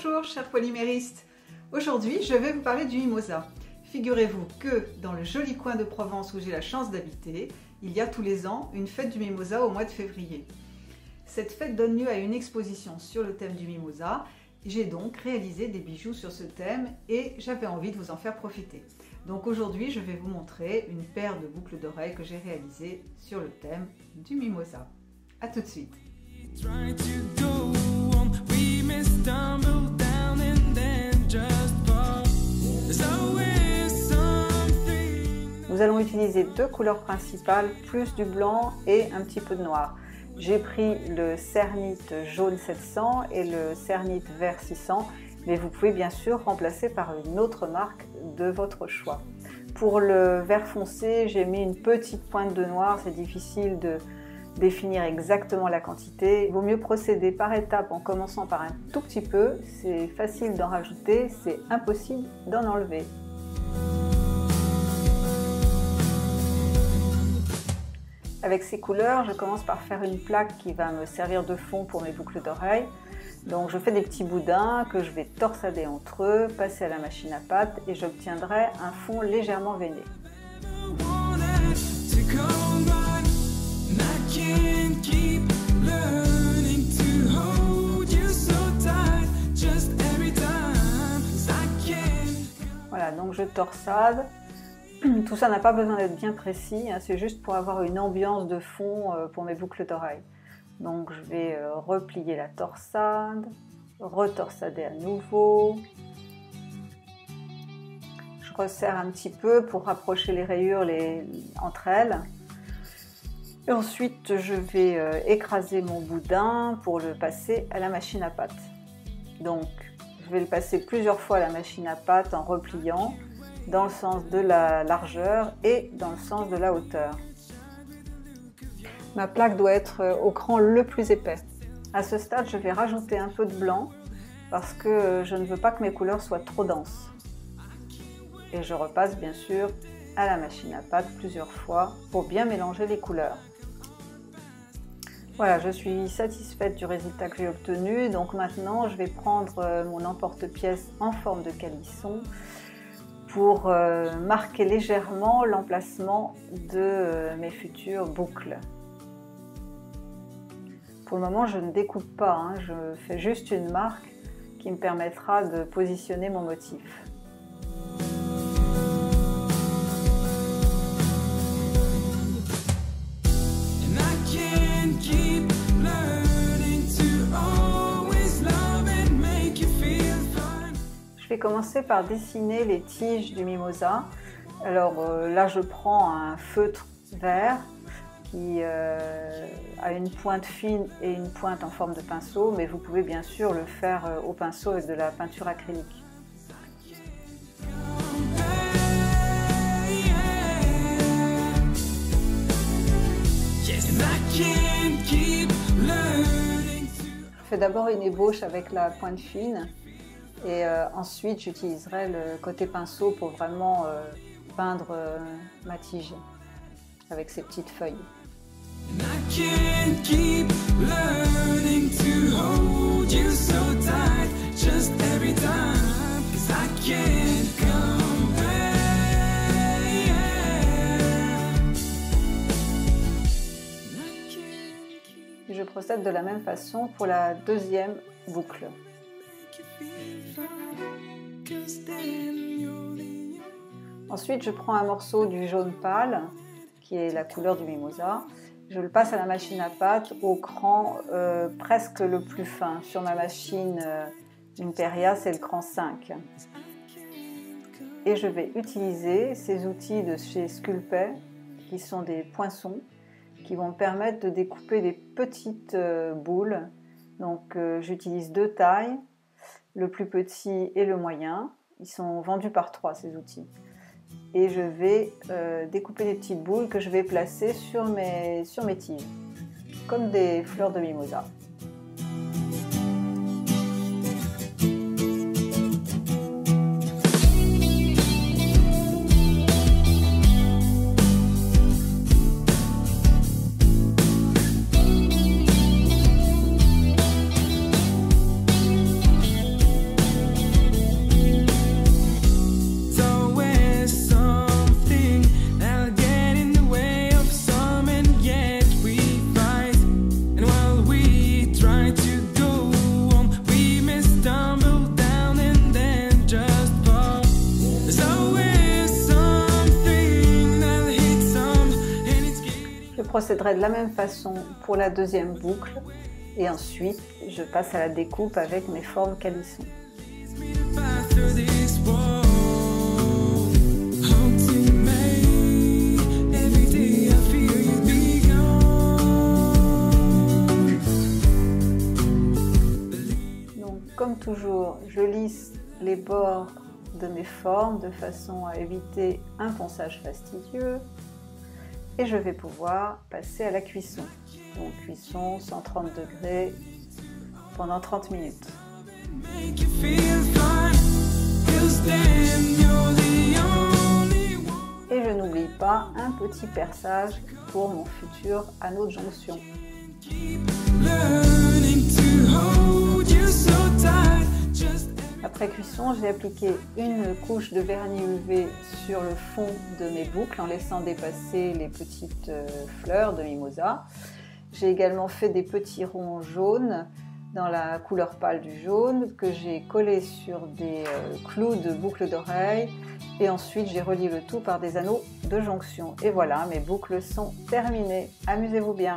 Bonjour chers polyméristes, aujourd'hui je vais vous parler du mimosa. Figurez-vous que dans le joli coin de Provence où j'ai la chance d'habiter, il y a tous les ans une fête du mimosa au mois de février. Cette fête donne lieu à une exposition sur le thème du mimosa. J'ai donc réalisé des bijoux sur ce thème et j'avais envie de vous en faire profiter. Donc aujourd'hui je vais vous montrer une paire de boucles d'oreilles que j'ai réalisées sur le thème du mimosa. A tout de suite. Nous allons utiliser deux couleurs principales, plus du blanc et un petit peu de noir. J'ai pris le cernite jaune 700 et le cernite vert 600, mais vous pouvez bien sûr remplacer par une autre marque de votre choix. Pour le vert foncé, j'ai mis une petite pointe de noir, c'est difficile de définir exactement la quantité. Il vaut mieux procéder par étapes en commençant par un tout petit peu, c'est facile d'en rajouter, c'est impossible d'en enlever. Avec ces couleurs, je commence par faire une plaque qui va me servir de fond pour mes boucles d'oreilles. Donc je fais des petits boudins que je vais torsader entre eux, passer à la machine à pâte et j'obtiendrai un fond légèrement veiné. Voilà, donc je torsade. Tout ça n'a pas besoin d'être bien précis, hein, c'est juste pour avoir une ambiance de fond pour mes boucles d'oreilles. Donc je vais replier la torsade, retorsader à nouveau. Je resserre un petit peu pour rapprocher les rayures entre elles. Et ensuite je vais écraser mon boudin pour le passer à la machine à pâte. Donc je vais le passer plusieurs fois à la machine à pâte en repliant dans le sens de la largeur et dans le sens de la hauteur. Ma plaque doit être au cran le plus épais. À ce stade, je vais rajouter un peu de blanc parce que je ne veux pas que mes couleurs soient trop denses. Et je repasse bien sûr à la machine à pâte plusieurs fois pour bien mélanger les couleurs. Voilà, je suis satisfaite du résultat que j'ai obtenu. Donc maintenant, je vais prendre mon emporte-pièce en forme de calisson pour marquer légèrement l'emplacement de mes futures boucles. Pour le moment, je ne découpe pas, hein, je fais juste une marque qui me permettra de positionner mon motif. Je vais commencer par dessiner les tiges du mimosa. Alors là, je prends un feutre vert qui a une pointe fine et une pointe en forme de pinceau, mais vous pouvez bien sûr le faire au pinceau avec de la peinture acrylique. Je fais d'abord une ébauche avec la pointe fine. Et ensuite, j'utiliserai le côté pinceau pour vraiment peindre ma tige avec ces petites feuilles. Et je procède de la même façon pour la deuxième boucle. Ensuite, je prends un morceau du jaune pâle, qui est la couleur du mimosa. Je le passe à la machine à pâte au cran presque le plus fin. Sur ma machine Imperia, c'est le cran 5. Et je vais utiliser ces outils de chez Sculpey, qui sont des poinçons, qui vont me permettre de découper des petites boules. Donc j'utilise deux tailles, le plus petit et le moyen. Ils sont vendus par 3 ces outils. Et je vais découper des petites boules que je vais placer sur mes tiges, comme des fleurs de mimosa. procéderai de la même façon pour la deuxième boucle et ensuite je passe à la découpe avec mes formes calissons. Donc comme toujours, je lisse les bords de mes formes de façon à éviter un ponçage fastidieux et je vais pouvoir passer à la cuisson. Donc cuisson 130 degrés pendant 30 minutes. Et je n'oublie pas un petit perçage pour mon futur anneau de jonction. Après cuisson, j'ai appliqué une couche de vernis UV sur le fond de mes boucles en laissant dépasser les petites fleurs de mimosa. J'ai également fait des petits ronds jaunes dans la couleur pâle du jaune que j'ai collé sur des clous de boucles d'oreilles et ensuite j'ai relié le tout par des anneaux de jonction. Et voilà, mes boucles sont terminées. Amusez-vous bien!